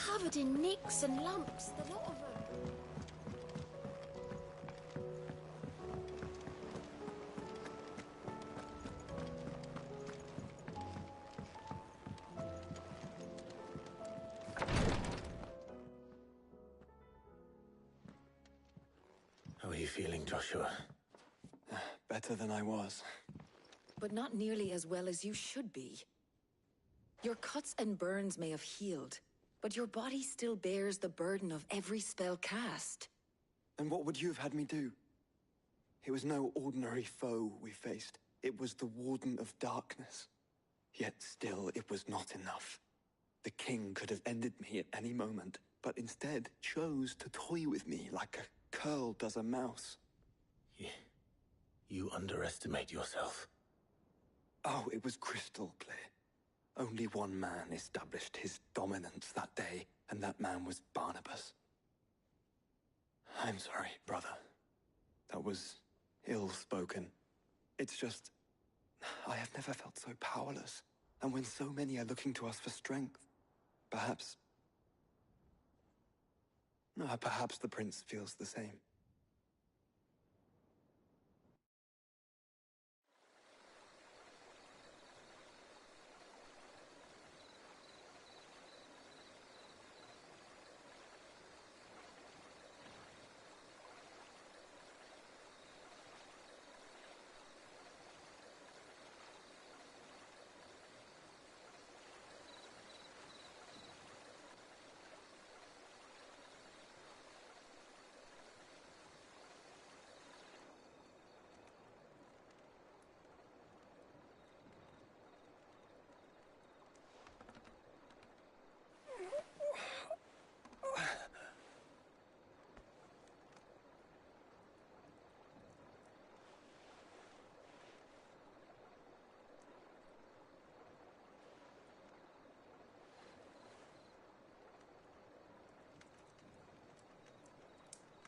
covered in nicks and lumps, the lot of them. How are you feeling, Joshua? Better than I was. But not nearly as well as you should be. Your cuts and burns may have healed, but your body still bears the burden of every spell cast. And what would you have had me do? It was no ordinary foe we faced. It was the Warden of Darkness. Yet still, it was not enough. The king could have ended me at any moment, but instead chose to toy with me like a curl does a mouse. You underestimate yourself. Oh, it was crystal clear. Only one man established his dominance that day, and that man was Barnabas. I'm sorry, brother. That was ill-spoken. It's just, I have never felt so powerless. And when so many are looking to us for strength, perhaps the prince feels the same.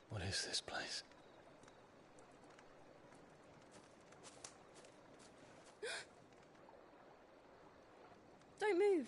What is this place? Don't move.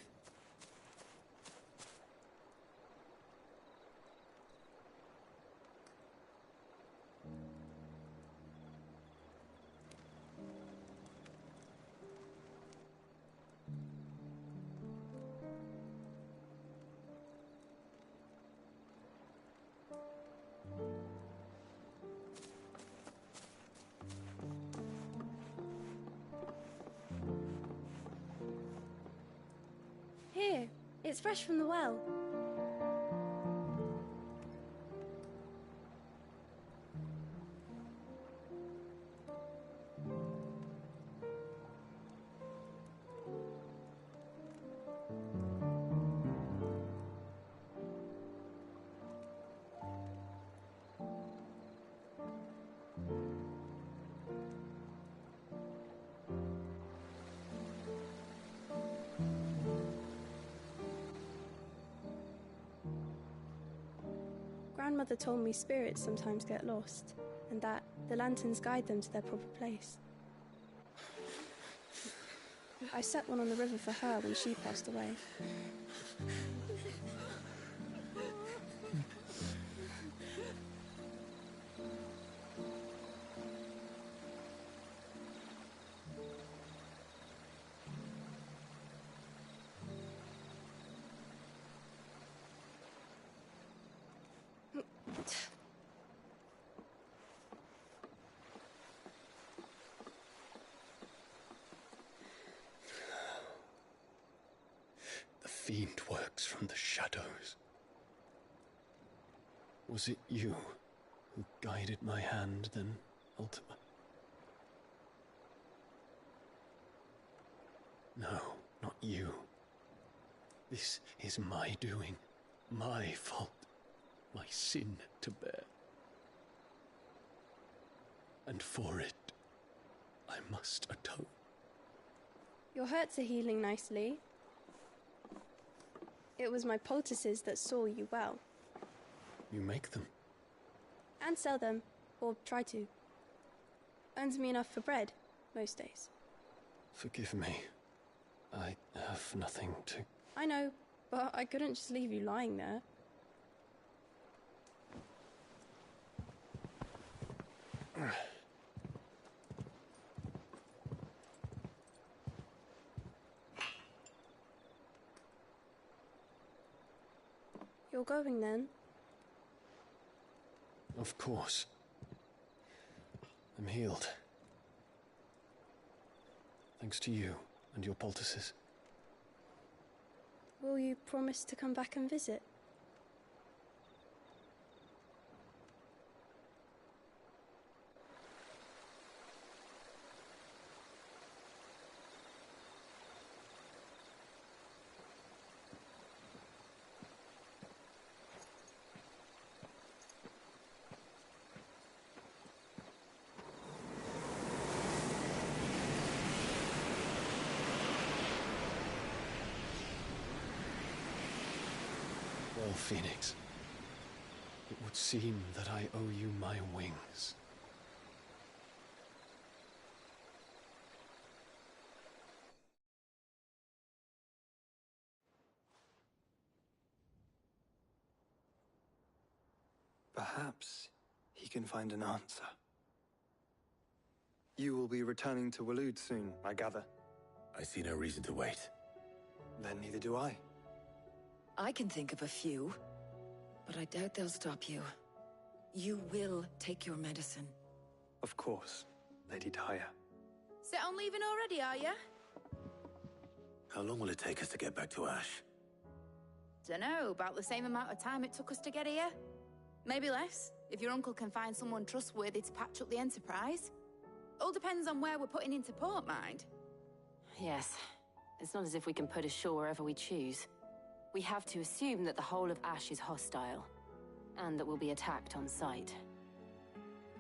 Here, it's fresh from the well. Grandmother told me spirits sometimes get lost, and that the lanterns guide them to their proper place. I set one on the river for her when she passed away. The fiend works from the shadows. Was it you who guided my hand, then ultimately? No, not you. This is my doing, my fault, my sin to bear. And for it, I must atone. Your hurts are healing nicely. It was my poultices that saw you well. You make them? And sell them, or try to. Earns me enough for bread, most days. Forgive me. I have nothing to... I know. But I couldn't just leave you lying there. You're going then? Of course. I'm healed. Thanks to you and your poultices. Will you promise to come back and visit? Well, Phoenix, it would seem that I owe you my wings. Perhaps he can find an answer. You will be returning to Waloed soon, I gather. I see no reason to wait. Then neither do I. I can think of a few, but I doubt they'll stop you. You will take your medicine. Of course, Lady Daya. Set on leaving already, are you? How long will it take us to get back to Ash? Dunno, about the same amount of time it took us to get here. Maybe less, if your uncle can find someone trustworthy to patch up the Enterprise. All depends on where we're putting into port, mind. Yes. It's not as if we can put ashore wherever we choose. We have to assume that the whole of Ash is hostile, and that we'll be attacked on sight.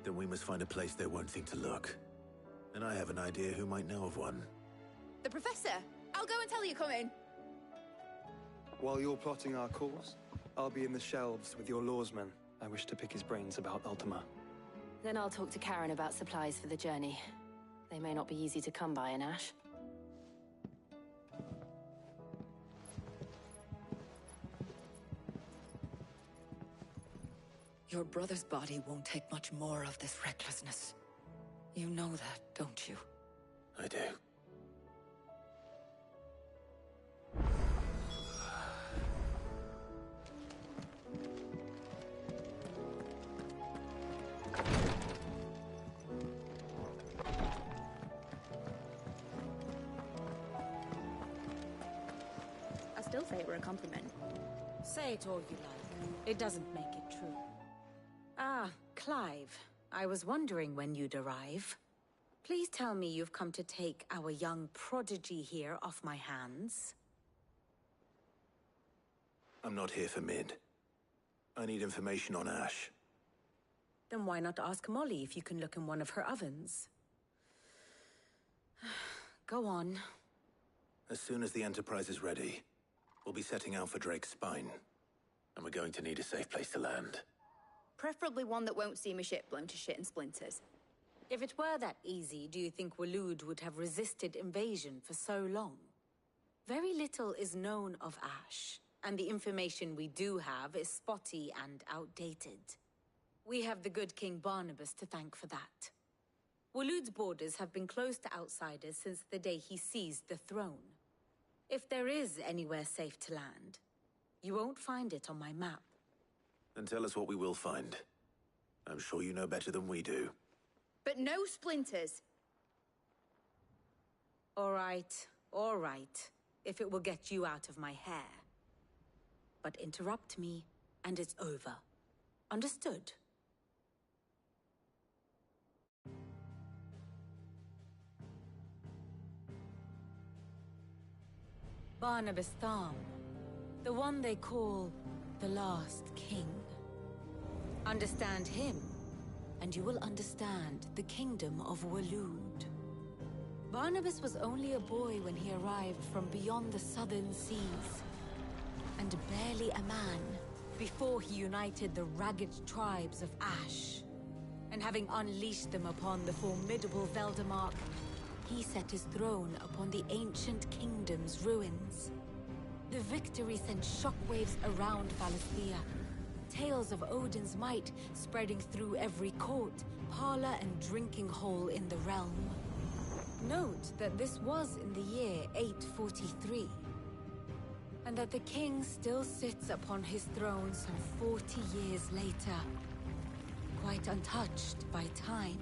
Then we must find a place they won't think to look. And I have an idea who might know of one. The Professor! I'll go and tell you come in. While you're plotting our course, I'll be in the shelves with your lawsman. I wish to pick his brains about Ultima. Then I'll talk to Karen about supplies for the journey. They may not be easy to come by in Ash. Your brother's body won't take much more of this recklessness. You know that, don't you? I do. I still say it were a compliment. Say it all you like. It doesn't make it true. Ah, Clive. I was wondering when you'd arrive. Please tell me you've come to take our young prodigy here off my hands. I'm not here for Mid. I need information on Ash. Then why not ask Molly if you can look in one of her ovens? Go on. As soon as the Enterprise is ready, we'll be setting out for Drake's Spine. And we're going to need a safe place to land. Preferably one that won't see my ship blown to shit and splinters. If it were that easy, do you think Waloed would have resisted invasion for so long? Very little is known of Ash, and the information we do have is spotty and outdated. We have the good King Barnabas to thank for that. Waloed's borders have been closed to outsiders since the day he seized the throne. If there is anywhere safe to land, you won't find it on my map. Then tell us what we will find. I'm sure you know better than we do. But no splinters. All right, if it will get you out of my hair. But interrupt me, and it's over. Understood? Barnabas Tham, the one they call the Last King. Understand him, and you will understand the kingdom of Waloed. Barnabas was only a boy when he arrived from beyond the southern seas, and barely a man before he united the ragged tribes of Ash. And having unleashed them upon the formidable Veldamark, he set his throne upon the ancient kingdom's ruins. The victory sent shockwaves around Valisthea. Tales of Odin's might spreading through every court, parlor, and drinking hole in the realm. Note that this was in the year 843, and that the king still sits upon his throne some 40 years later, quite untouched by time.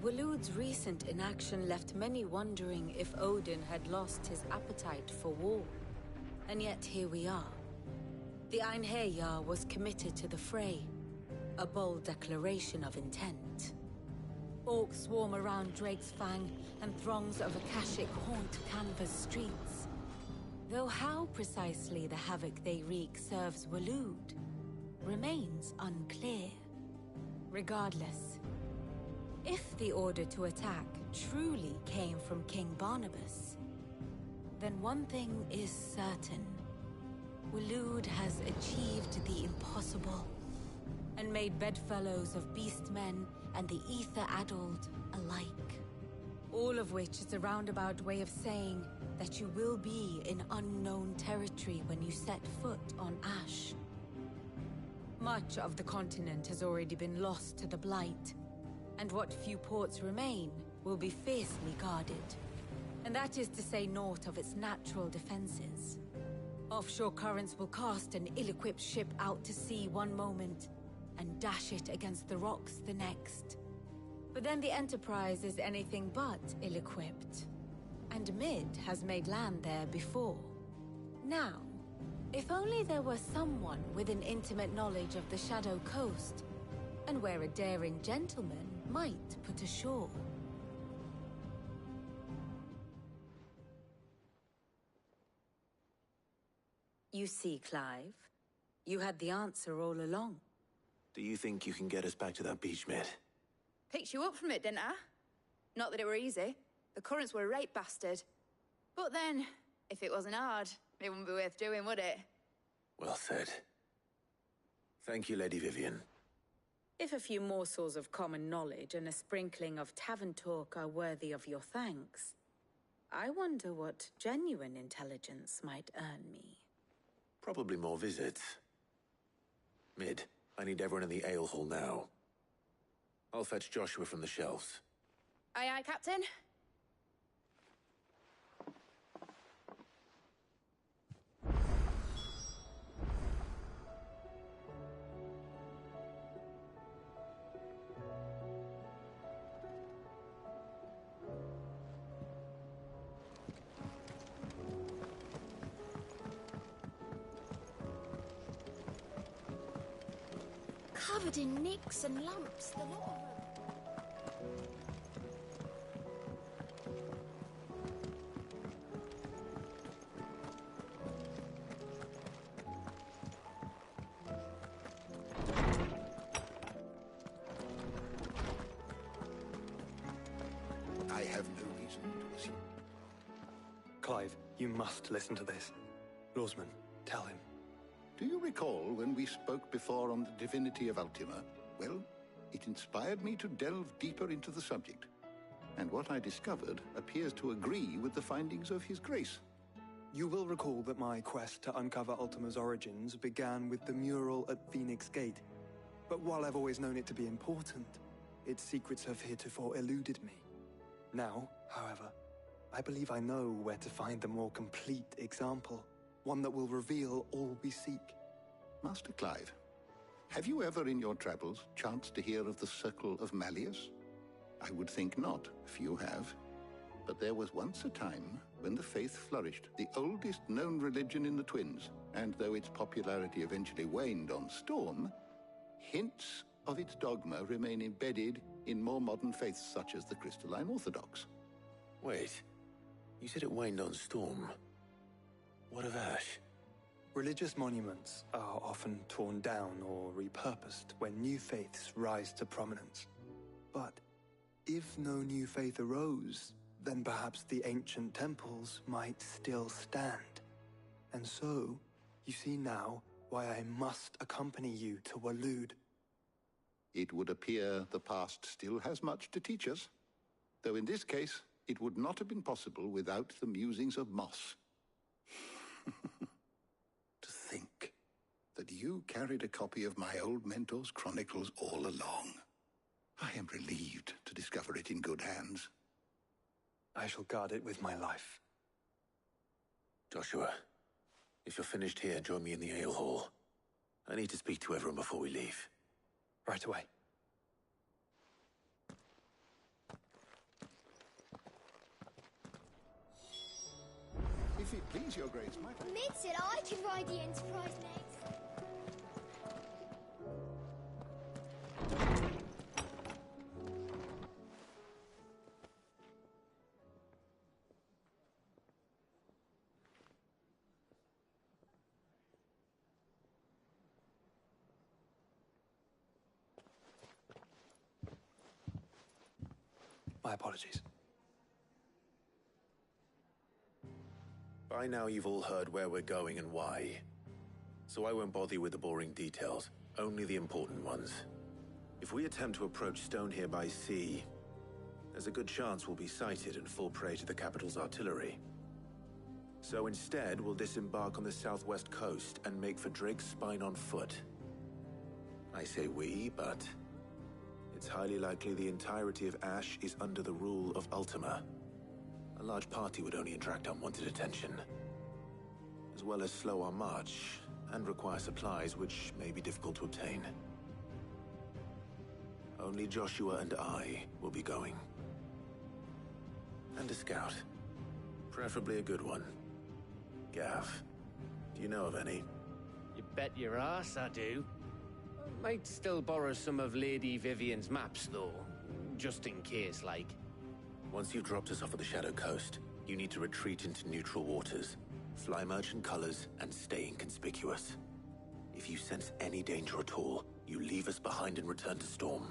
Waloed's recent inaction left many wondering if Odin had lost his appetite for war. And yet here we are. The Einherjar was committed to the fray, a bold declaration of intent. Orcs swarm around Drake's Fang, and throngs of Akashic haunt Canva's streets. Though how precisely the havoc they wreak serves Waloed remains unclear. Regardless, if the order to attack truly came from King Barnabas, then one thing is certain. Waloed has achieved the impossible, and made bedfellows of beastmen and the ether-addled alike. All of which is a roundabout way of saying that you will be in unknown territory when you set foot on Ash. Much of the continent has already been lost to the Blight, and what few ports remain will be fiercely guarded. And that is to say naught of its natural defenses. Offshore currents will cast an ill-equipped ship out to sea one moment, and dash it against the rocks the next. But then the Enterprise is anything but ill-equipped. And Mid has made land there before. Now, if only there were someone with an intimate knowledge of the Shadow Coast, and where a daring gentleman might put ashore. You see, Clive, you had the answer all along. Do you think you can get us back to that beach, Mid? Picked you up from it, didn't I? Not that it were easy. The currents were a right bastard. But then, if it wasn't hard, it wouldn't be worth doing, would it? Well said. Thank you, Lady Vivian. If a few morsels of common knowledge and a sprinkling of tavern talk are worthy of your thanks, I wonder what genuine intelligence might earn me. Probably more visits. Mid, I need everyone in the ale hall now. I'll fetch Joshua from the shelves. Aye, aye, Captain. Covered in nicks and lumps, the lot of them. I have no reason to assume. Clive, you must listen to this. Lawsman, tell him. Do you recall when we spoke before on the divinity of Ultima? Well, it inspired me to delve deeper into the subject. And what I discovered appears to agree with the findings of His Grace. You will recall that my quest to uncover Ultima's origins began with the mural at Phoenix Gate. But while I've always known it to be important, its secrets have heretofore eluded me. Now, however, I believe I know where to find the more complete example. One that will reveal all we seek. Master Clive, have you ever in your travels chanced to hear of the Circle of Malleus? I would think not, if you have. But there was once a time when the faith flourished, the oldest known religion in the Twins, and though its popularity eventually waned on Storm, hints of its dogma remain embedded in more modern faiths such as the Crystalline Orthodox. Wait, you said it waned on Storm. What of Ash? Religious monuments are often torn down or repurposed when new faiths rise to prominence. But if no new faith arose, then perhaps the ancient temples might still stand. And so, you see now why I must accompany you to Waloed. It would appear the past still has much to teach us, though in this case, it would not have been possible without the musings of Moss. that you carried a copy of my old mentor's chronicles all along. I am relieved to discover it in good hands. I shall guard it with my life. Joshua, if you're finished here, join me in the ale hall. I need to speak to everyone before we leave. Right away. If it please your grace, my... Mid said I could ride the Enterprise next. My apologies. By now you've all heard where we're going and why. So I won't bother you with the boring details, only the important ones. If we attempt to approach Stone here by sea, there's a good chance we'll be sighted and fall prey to the capital's artillery. So instead, we'll disembark on the southwest coast and make for Drake's Spine on foot. I say we, but it's highly likely the entirety of Ash is under the rule of Ultima. A large party would only attract unwanted attention, as well as slow our march and require supplies which may be difficult to obtain. Only Joshua and I will be going. And a scout. Preferably a good one. Gav, do you know of any? You bet your ass I do. Might still borrow some of Lady Vivian's maps, though. Just in case, like. Once you've dropped us off at the Shadow Coast, you need to retreat into neutral waters, fly merchant colors, and stay inconspicuous. If you sense any danger at all, you leave us behind and return to Storm.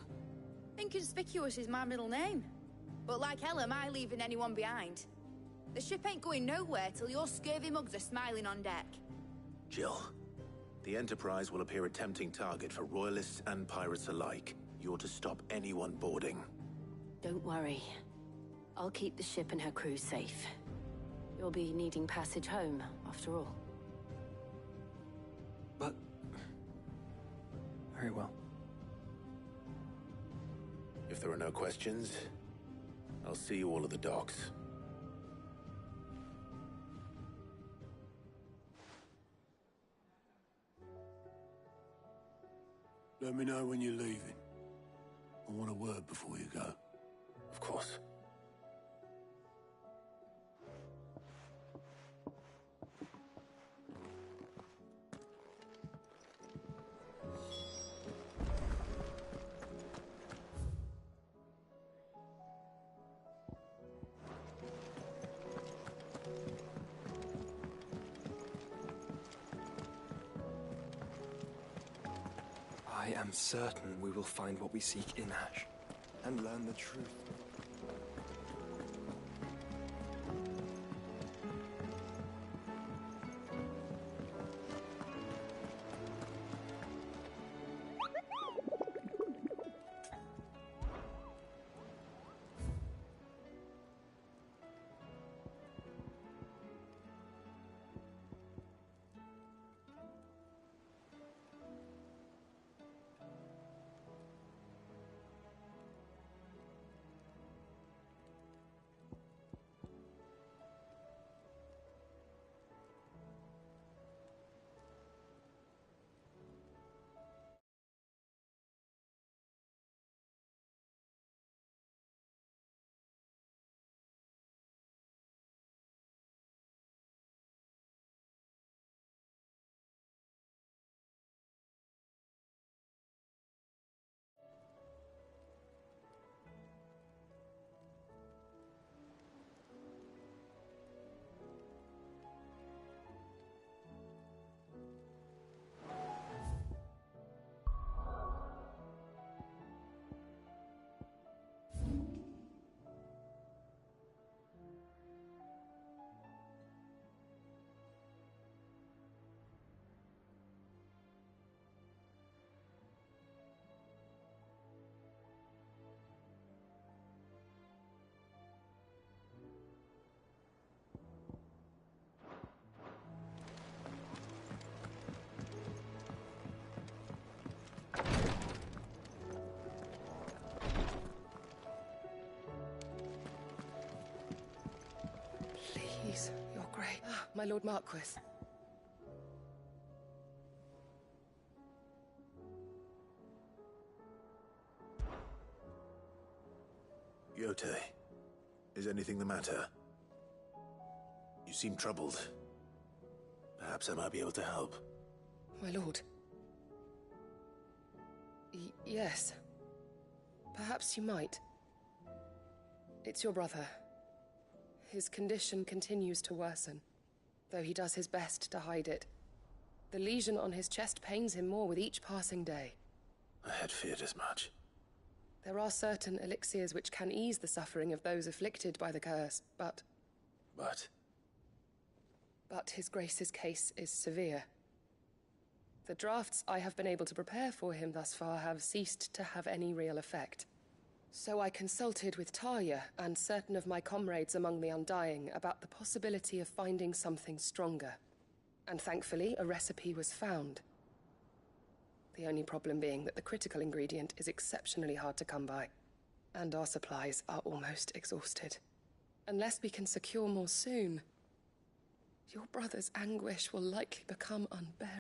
Inconspicuous is my middle name. But like hell am I leaving anyone behind. The ship ain't going nowhere till your scurvy mugs are smiling on deck. Jill, the Enterprise will appear a tempting target for royalists and pirates alike. You're to stop anyone boarding. Don't worry. I'll keep the ship and her crew safe. You'll be needing passage home, after all. But... very well. If there are no questions, I'll see you all at the docks. Let me know when you're leaving. I want a word before you go. Of course. I am certain we will find what we seek in Ash, and learn the truth. my Lord Marquis. Yote, is anything the matter? You seem troubled. Perhaps I might be able to help. My lord. Yes. Perhaps you might. It's your brother. His condition continues to worsen, though he does his best to hide it. The lesion on his chest pains him more with each passing day. I had feared as much. There are certain elixirs which can ease the suffering of those afflicted by the curse, but... But His Grace's case is severe. The drafts I have been able to prepare for him thus far have ceased to have any real effect. So I consulted with Talia and certain of my comrades among the Undying about the possibility of finding something stronger. And thankfully, a recipe was found. The only problem being that the critical ingredient is exceptionally hard to come by, and our supplies are almost exhausted. Unless we can secure more soon, your brother's anguish will likely become unbearable.